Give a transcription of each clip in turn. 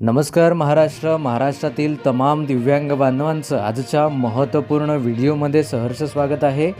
नमस्कार महाराष्ट्र. महाराष्ट्रातील तमाम दिव्यांग बांधवांचं आजच्या महत्त्वपूर्ण व्हिडिओमध्ये सहर्ष स्वागत आहे.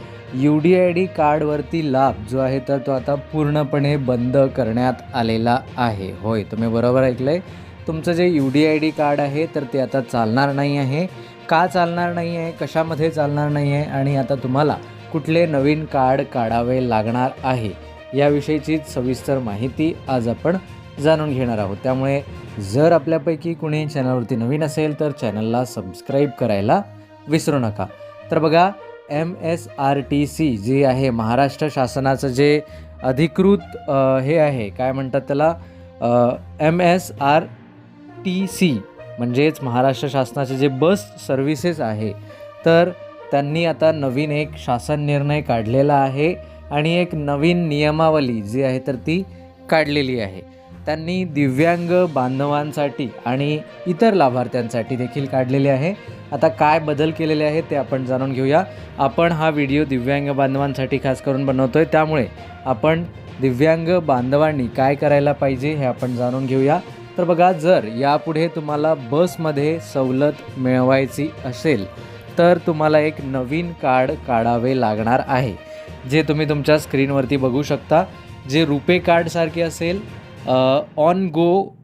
UDID कार्डवरती लाभ जो आहे तर तो आता पूर्णपणे बंद करण्यात आलेला आहे. होय, तुम्ही बरोबर ऐकलं आहे. तुमचं जे UDID कार्ड आहे तर ते आता चालणार नाही आहे. का चालणार नाही आहे, कशामध्ये चालणार नाही आहे आणि आता तुम्हाला कुठले नवीन कार्ड काढावे लागणार आहे याविषयीचीच सविस्तर माहिती आज आपण जाणून घेणार आहोत. त्यामुळे जर आपल्यापैकी कुणी चॅनलवरती नवीन असेल तर चॅनलला सबस्क्राईब करायला विसरू नका. तर बघा, MSRTC जे आहे महाराष्ट्र शासनाचं जे अधिकृत हे आहे, काय म्हणतात त्याला, MSRTC म्हणजेच महाराष्ट्र शासनाचे जे बस सर्व्हिसेस आहे, तर त्यांनी आता नवीन एक शासन निर्णय काढलेला आहे आणि एक नवीन नियमावली जी आहे तर ती काढलेली आहे. त्यांनी दिव्यांग बांधवांसाठी आणि इतर लाभार्थ्यांसाठी देखील काढलेले आहे. आता काय बदल केलेले आहेत ते आपण जाणून घेऊया. आपण हा व्हिडिओ दिव्यांग बांधवांसाठी खास करून बनवतो आहे, त्यामुळे आपण दिव्यांग बांधवांनी काय करायला पाहिजे हे आपण जाणून घेऊया. तर बघा, जर यापुढे तुम्हाला बसमध्ये सवलत मिळवायची असेल तर तुम्हाला एक नवीन कार्ड काढावे लागणार आहे, जे तुम्ही तुमच्या स्क्रीनवरती बघू शकता. जे रुपे कार्डसारखे असेल, ऑन गो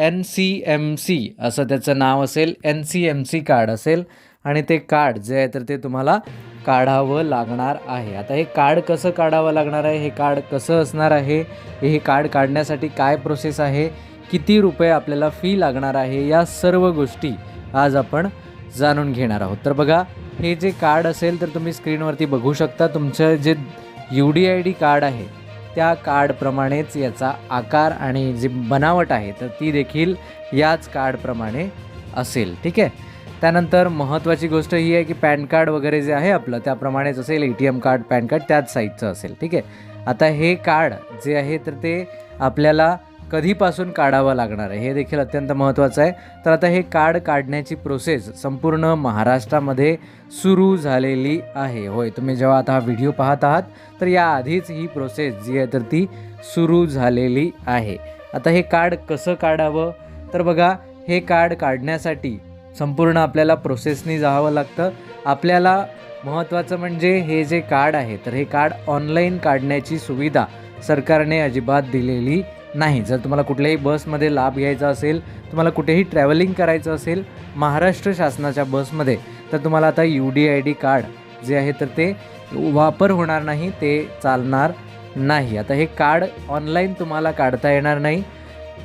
NCMC असं त्याचं नाव असेल, NCMC कार्ड असेल आणि ते कार्ड जे आहे तर ते तुम्हाला काढावं लागणार आहे. आता हे कार्ड कसं काढावं लागणार आहे, हे कार्ड कसं असणार आहे, हे कार्ड काढण्यासाठी काय प्रोसेस आहे, किती रुपये आपल्याला फी लागणार आहे, या सर्व गोष्टी आज आपण जाणून घेणार आहोत. तर बघा, हे जे कार्ड असेल तर तुम्ही स्क्रीनवरती बघू शकता. तुमचं जे UDID कार्ड आहे त्या कार्डप्रमाणेच याचा आकार आणि जी बनावट आहे तर ती देखील याच कार्डप्रमाणे असेल. ठीक आहे. त्यानंतर महत्त्वाची गोष्ट ही आहे की पॅन कार्ड वगैरे जे आहे आपलं त्याप्रमाणेच असेल. ATM कार्ड, पॅन कार्ड त्याच साईजचं असेल. ठीक आहे. आता हे कार्ड जे आहे तर ते आपल्याला कधीपासून काढावं लागणार आहे हे देखील अत्यंत महत्त्वाचं आहे. तर आता हे कार्ड काढण्याची प्रोसेस संपूर्ण महाराष्ट्रामध्ये सुरू झालेली आहे. होय, तुम्ही जेव्हा आता हा व्हिडिओ पाहत आहात तर याआधीच ही प्रोसेस जी आहे तर ती सुरू झालेली आहे. आता हे कार्ड कसं काढावं, तर बघा, हे कार्ड काढण्यासाठी संपूर्ण आपल्याला प्रोसेसनी जावं लागतं. आपल्याला महत्त्वाचं म्हणजे हे जे कार्ड आहे तर हे कार्ड ऑनलाईन काढण्याची सुविधा सरकारने अजिबात दिलेली नाही. जर तुम्हाला कुठल्याही बसमध्ये लाभ घ्यायचा असेल, तुम्हाला कुठेही ट्रॅव्हलिंग करायचं असेल महाराष्ट्र शासनाच्या बसमध्ये, तर तुम्हाला आता UDID कार्ड जे आहे तर ते वापर होणार नाही, ते चालणार नाही. आता हे कार्ड ऑनलाईन तुम्हाला काढता येणार नाही.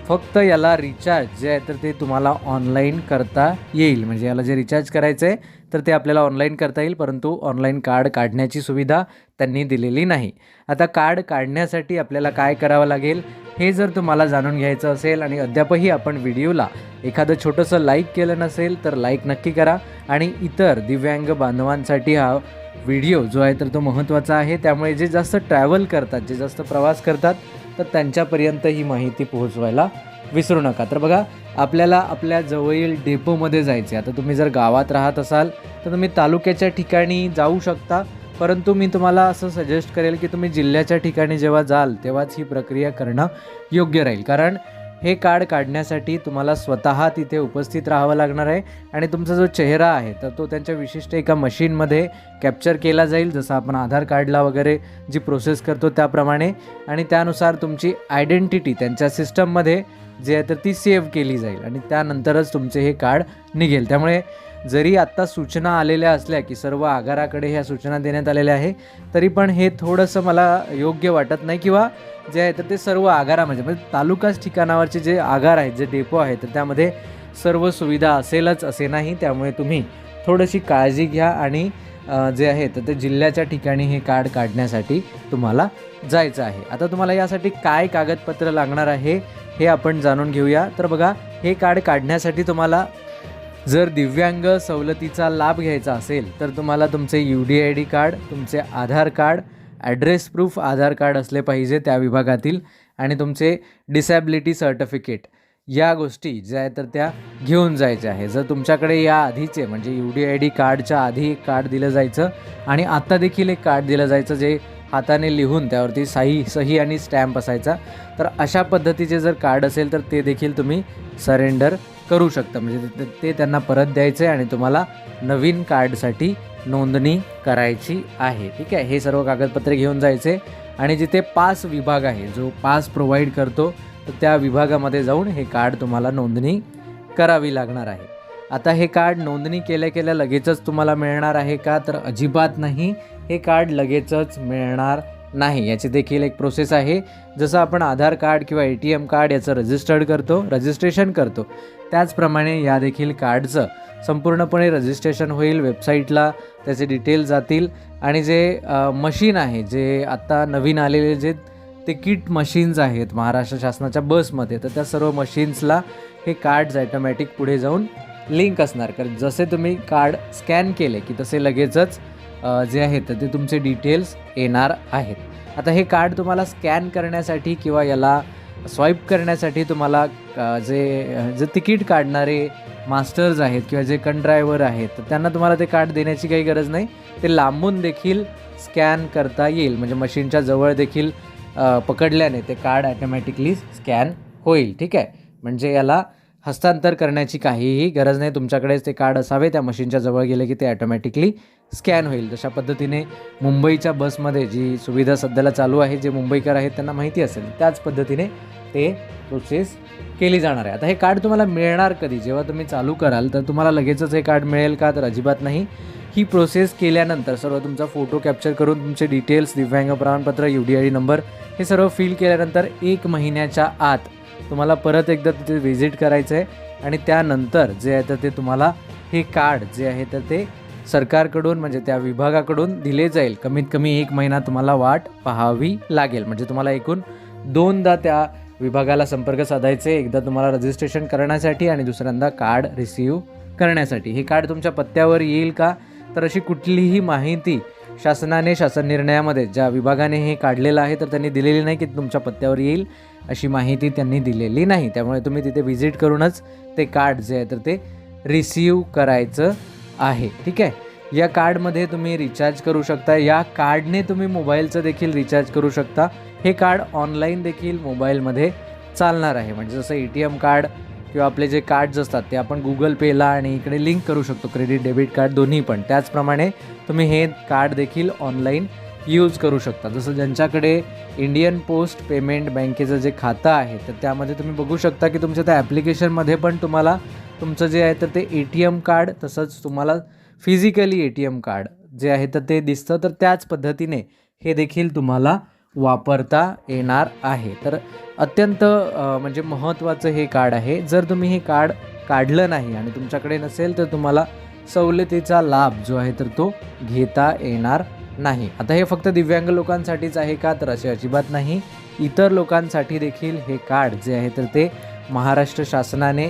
फक्त याला रिचार्ज जे आहे तर ते तुम्हाला ऑनलाईन करता येईल. म्हणजे याला जे रिचार्ज करायचं आहे तर ते आपल्याला ऑनलाईन करता येईल, परंतु ऑनलाईन कार्ड काढण्याची सुविधा त्यांनी दिलेली नाही. आता कार्ड काढण्यासाठी आपल्याला काय करावं लागेल हे जर तुम्हाला जाणून घ्यायचं असेल आणि अद्यापही आपण व्हिडिओला एखादं छोटंसं लाईक केलं नसेल तर लाईक नक्की करा. आणि इतर दिव्यांग बांधवांसाठी हा व्हिडिओ जो आहे तर तो महत्त्वाचा आहे. त्यामुळे जे जास्त ट्रॅव्हल करतात, जे जास्त प्रवास करतात, तर त्यांच्यापर्यंत ही माहिती पोहोचवायला विसरू नका. तर बघा, आपल्याला आपल्या जवळील डेपोमध्ये जायचे. आता तुम्ही जर गावात राहत असाल तर तुम्ही तालुक्याच्या ठिकाणी जाऊ शकता, परंतु मी तुम्हाला असं सजेस्ट करेल की तुम्ही जिल्ह्याच्या ठिकाणी जेव्हा जाल तेव्हाच ही प्रक्रिया करणं योग्य राहील. कारण हे कार्ड काढण्यासाठी तुम्हाला स्वतः तिथे उपस्थित राहावं लागणार आहे आणि तुमचा जो चेहरा आहे तर तो त्यांच्या विशिष्ट एका मशीनमध्ये कॅप्चर केला जाईल, जसं आपण आधार कार्डला वगैरे जी प्रोसेस करतो त्याप्रमाणे, आणि त्यानुसार तुमची आयडेंटिटी त्यांच्या सिस्टममध्ये जी आहे तर ती सेव्ह केली जाईल आणि त्यानंतरच तुमचे हे कार्ड निघेल. त्यामुळे जरी आत्ता सूचना आलेल्या असल्या की सर्व आगाराकडे ह्या सूचना देण्यात आलेल्या आहे, तरी पण हे थोडंसं मला योग्य वाटत नाही. किंवा जे आहे तर ते सर्व आगारामध्ये म्हणजे तालुकाच ठिकाणावरचे जे आगार आहेत, जे डेपो आहे, तर त्यामध्ये सर्व सुविधा असेलच असे नाही. त्यामुळे तुम्ही थोडीशी काळजी घ्या आणि जे आहे तर ते जिल्ह्याच्या ठिकाणी हे कार्ड काढण्यासाठी तुम्हाला जायचं आहे. आता तुम्हाला यासाठी काय कागदपत्र लागणार आहे हे आपण जाणून घेऊया. तर बघा, हे कार्ड काढण्यासाठी तुम्हाला जर दिव्यांग सवलतीचा लाभ घ्यायचा असेल तर तुम्हाला तुमचे UDID कार्ड, तुमचे आधार कार्ड, ॲड्रेस प्रूफ आधार कार्ड असले पाहिजे त्या विभागातील, आणि तुमचे डिसॅबिलिटी सर्टिफिकेट, या गोष्टी ज्या आहेत तर त्या घेऊन जायच्या आहे. जर तुमच्याकडे या आधीचे म्हणजे UDID कार्डच्या आधी एक कार्ड दिलं जायचं आणि आत्ता देखील एक कार्ड दिलं जायचं जे हाताने लिहून त्यावरती सही आणि स्टॅम्प असायचा. तर अशा पद्धतीचे जर कार्ड असेल तर ते देखील तुम्ही सरेंडर करू शकता. म्हणजे ते त्यांना परत द्यायचं आहे आणि तुम्हाला नवीन कार्डसाठी नोंदणी करायची आहे. ठीक आहे, हे सर्व कागदपत्रे घेऊन जायचे आणि जिथे पास विभाग आहे, जो पास प्रोव्हाइड करतो, तर त्या विभागामध्ये जाऊन हे कार्ड तुम्हाला नोंदणी करावी लागणार आहे. आता हे कार्ड नोंदणी केल्या लगेचच तुम्हाला मिळणार आहे का? तर अजिबात नाही, हे कार्ड लगेचच मिळणार नाही. याची देखील एक प्रोसेस आहे. जसं आपण आधार कार्ड किंवा ATM कार्ड याचं रजिस्ट्रेशन करतो, त्याचप्रमाणे या देखील कार्डचं संपूर्णपणे रजिस्ट्रेशन होईल. वेबसाईटला त्याचे डिटेल जातील आणि जे मशीन आहे, जे आत्ता नवीन आलेले जे तिकीट मशीन्स आहेत महाराष्ट्र शासनाच्या बसमध्ये, तर त्या सर्व मशीन्सला हे कार्ड्स ॲटोमॅटिक पुढे जाऊन लिंक असणार. कारण जसे तुम्ही कार्ड स्कॅन केले की तसे लगेचच जे आहे तर ते तुमचे डिटेल्स येणार आहेत. आता हे कार्ड तुम्हाला स्कॅन करण्यासाठी किंवा याला स्वाईप करण्यासाठी तुम्हाला जे तिकीट काढणारे मास्टर्स आहेत किंवा जे कंड्रायव्हर आहेत, तर त्यांना तुम्हाला ते कार्ड देण्याची काही गरज नाही. ते लांबून देखील स्कॅन करता येईल. म्हणजे मशीनच्या जवळ देखील पकडल्याने ते कार्ड ॲटोमॅटिकली स्कॅन होईल. ठीक आहे, म्हणजे याला हस्तांतर करण्याची काहीही गरज नाही. तुमच्याकडेच ते कार्ड असावे, त्या मशीनच्या जवळ गेले की ते ॲटोमॅटिकली स्कॅन होईल. तशा पद्धतीने मुंबईच्या बसमध्ये जी सुविधा सध्याला चालू आहे, जे मुंबईकर आहेत त्यांना माहिती असेल, त्याच पद्धतीने ते प्रोसेस केली जाणार आहे. आता हे कार्ड तुम्हाला मिळणार कधी? जेव्हा तुम्ही चालू कराल तर तुम्हाला लगेचच हे कार्ड मिळेल का? तर अजिबात नाही. ही प्रोसेस केल्यानंतर सर्व तुमचा फोटो कॅप्चर करून तुमचे डिटेल्स, दिव्यांग प्रमाणपत्र, UDID नंबर हे सर्व फिल केल्यानंतर 1 महिन्याच्या आत तुम्हाला परत एकदा तिथे व्हिजिट करायचं आहे आणि त्यानंतर जे आहे तर ते तुम्हाला हे कार्ड जे आहे तर ते सरकारकडून म्हणजे त्या विभागाकडून दिले जाईल. कमीत कमी 1 महिना तुम्हाला वाट पाहावी लागेल. म्हणजे तुम्हाला एकूण 2दा त्या विभागाला संपर्क साधायचे. एकदा तुम्हाला रजिस्ट्रेशन करण्यासाठी आणि दुसऱ्यांदा कार्ड रिसीव करण्यासाठी. हे कार्ड तुमच्या पत्त्यावर येईल का? तर अशी कुठलीही माहिती शासन निर्णयामध्ये ज्या विभागाने हे काढलेलं आहे तर त्यांनी दिलेली नाही की तुमच्या पत्त्यावर येईल, अशी माहिती त्यांनी दिलेली नाही. त्यामुळे तुम्ही तिथे व्हिजिट करूनच ते कार्ड जे आहे तर ते रिसीव करायचं आहे. ठीक आहे, या कार्डमध्ये तुम्ही रिचार्ज करू शकता. या कार्डने तुम्ही मोबाईलचं देखील रिचार्ज करू शकता. हे कार्ड ऑनलाईन देखील मोबाईलमध्ये चालणार आहे. म्हणजे जसं ATM कार्ड किंवा आपले जे कार्ड्स असतात ते आपण Google Payला आणि इकडे लिंक करू शकतो, क्रेडिट डेबिट कार्ड दोन्ही पण. त्याचप्रमाणे तुम्ही हे कार्ड देखील ऑनलाईन यूज करू शकता. जसं ज्यांच्याकडे इंडियन पोस्ट पेमेंट बँकेचं जे खातं आहे तर त्यामध्ये तुम्ही बघू शकता की तुमच्या त्या ॲप्लिकेशनमध्ये पण तुम्हाला तुमचं जे आहे तर ते ATM कार्ड, तसंच तुम्हाला फिजिकली ATM कार्ड जे आहे तर ते दिसतं. तर त्याच पद्धतीने हे देखील तुम्हाला वापरता येणार आहे. तर अत्यंत म्हणजे महत्त्वाचं हे कार्ड आहे. जर तुम्ही हे कार्ड काढलं नाही आणि तुमच्याकडे नसेल तर तुम्हाला सवलतीचा लाभ जो आहे तर तो घेता येणार नाही. आता हे फक्त दिव्यांग लोकांसाठीच आहे का? तर असे अजिबात नाही. इतर लोकांसाठी देखील हे कार्ड जे आहे तर ते महाराष्ट्र शासनाने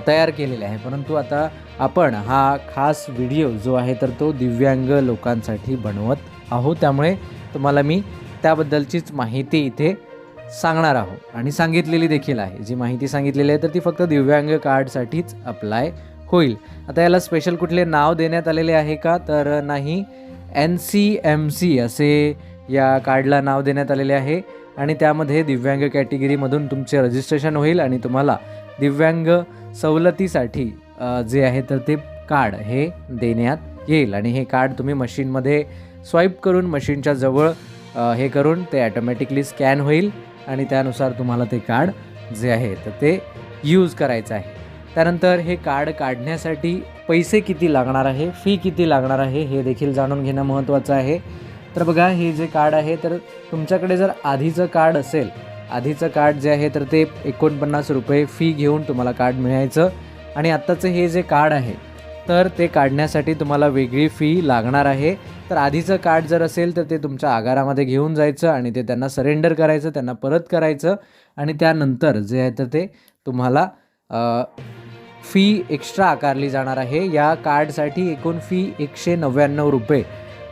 तयार केलेले आहे. परंतु आता आपण हा खास व्हिडिओ जो आहे तर तो दिव्यांग लोकांसाठी बनवत आहोत. त्यामुळे तुम्हाला मी त्याबद्दलचीच माहिती इथे सांगणार आहोत आणि सांगितलेली देखील आहे. जी माहिती सांगितलेली आहे तर ती फक्त दिव्यांग कार्डसाठीच अप्लाय होईल. आता याला स्पेशल कुठले नाव देण्यात आलेले आहे का? तर नाही. NCMC असे या कार्डला नाव देण्यात आलेले आहे आणि त्यामध्ये दिव्यांग कॅटेगरीमधून तुमचे रजिस्ट्रेशन होईल आणि तुम्हाला दिव्यांग सवलतीसाठी जे आहे तर ते कार्ड हे देण्यात येईल. आणि हे कार्ड तुम्ही मशीनमध्ये स्वाईप करून मशीनच्या जवळ हे करून ते ॲटोमॅटिकली स्कॅन होईल आणि त्यानुसार तुम्हाला ते कार्ड जे आहे तर ते यूज करायचं आहे. त्यानंतर हे कार्ड काढण्यासाठी पैसे किती लागणार आहे, फी किती लागणार आहे हे देखील जाणून घेणं महत्त्वाचं आहे. तर बघा, हे जे कार्ड आहे तर तुमच्याकडे जर आधीचं कार्ड असेल, आधीचं कार्ड जे आहे तर ते 49 रुपये फी घेऊन तुम्हाला कार्ड मिळायचं आणि आत्ताचं हे जे कार्ड आहे तर ते काढण्यासाठी तुम्हाला वेगळी फी लागणार आहे. तर आधीचं कार्ड जर असेल तर ते तुमच्या आगारामध्ये घेऊन जायचं आणि ते त्यांना सरेंडर करायचं, त्यांना परत करायचं आणि त्यानंतर जे आहे तर ते तुम्हाला फी एक्स्ट्रा आकारली जाणार आहे. या कार्डसाठी एकूण फी 199 रुपये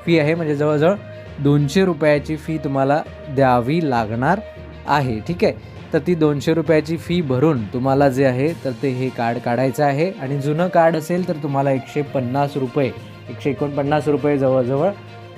फी आहे. म्हणजे जवळजवळ 200 रुपयाची फी तुम्हाला द्यावी लागणार आहे. ठीक आहे, तर ती 200 रुपयाची फी भरून तुम्हाला जे आहे तर ते हे कार्ड काढायचं आहे. आणि जुनं कार्ड असेल तर तुम्हाला 149 रुपये जवळजवळ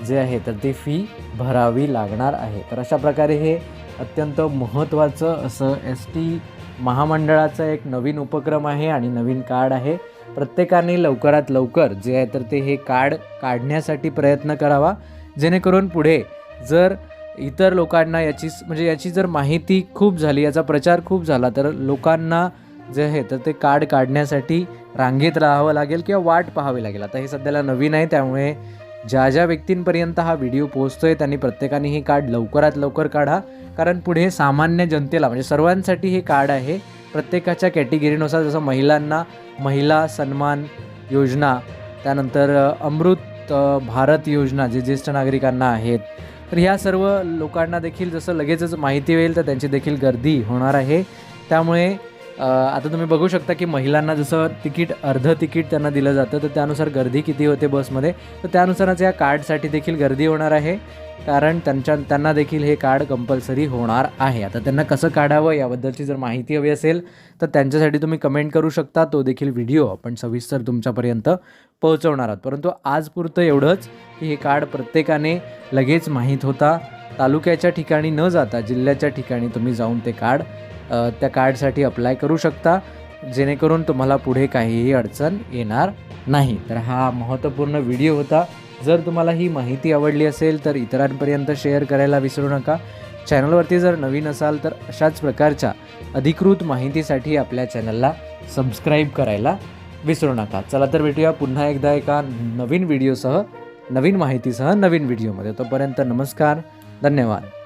जे आहे तर ते फी भरावी लागणार आहे. तर अशा प्रकारे हे अत्यंत महत्त्वाचं असं ST महामंडळाचा एक नवीन उपक्रम आहे आणि नवीन कार्ड आहे. प्रत्येकाने लवकरात लवकर जे आहे तर ते हे कार्ड काढण्यासाठी प्रयत्न करावा, जेणेकरून पुढे जर इतर लोकांना याची जर माहिती खूप झाली, याचा प्रचार खूप झाला, तर लोकांना जे आहे तर ते कार्ड काढण्यासाठी रांगेत राहावं लागेल किंवा वाट पाहावी लागेल. आता हे सध्याला नवीन आहे, त्यामुळे ज्या व्यक्तींपर्यंत हा व्हिडिओ पोहोचतोय त्यांनी प्रत्येकाने हे कार्ड लवकरात लवकर काढा, कारण पुढे सामान्य जनतेला म्हणजे सर्वांसाठी हे कार्ड आहे. प्रत्येकाच्या कॅटेगरीनुसार, जसं महिलांना महिला सन्मान योजना, त्यानंतर अमृत भारत योजना जे ज्येष्ठ नागरिकांना आहेत, तर ह्या सर्व लोकांना देखील जसं लगेचच माहिती होईल तर त्यांची देखील गर्दी होणार आहे. त्यामुळे आता तुम्ही बघू शकता की महिलांना जसं अर्धं तिकीट त्यांना दिलं जातं, तर त्यानुसार गर्दी किती होते बसमध्ये, तर त्यानुसारच या कार्डसाठी देखील गर्दी होणार आहे, कारण त्यांना देखील हे कार्ड कंपल्सरी होणार आहे. आता त्यांना कसं काढावं याबद्दलची जर माहिती हवी असेल तर त्यांच्यासाठी तुम्ही कमेंट करू शकता. तो देखील व्हिडिओ आपण सविस्तर तुमच्यापर्यंत पोहोचवणार आहोत. परंतु आजपुरतं एवढंच की हे कार्ड प्रत्येकाने लगेच माहीत होता. तालुक्याच्या ठिकाणी न जाता जिल्ह्याच्या ठिकाणी तुम्ही जाऊन ते कार्ड त्या कार्डसाठी अप्लाय करू शकता, जेणेकरून तुम्हाला पुढे काहीही अडचण येणार नाही. तर हा महत्त्वपूर्ण व्हिडिओ होता. जर तुम्हाला ही माहिती आवडली असेल तर इतरांपर्यंत शेअर करायला विसरू नका. चॅनलवरती जर नवीन असाल तर अशाच प्रकारच्या अधिकृत माहितीसाठी आपल्या चॅनलला सबस्क्राईब करायला विसरू नका. चला तर भेटूया पुन्हा एकदा एका नवीन व्हिडिओसह, नवीन माहितीसह, नवीन व्हिडिओमध्ये. तोपर्यंत नमस्कार, धन्यवाद.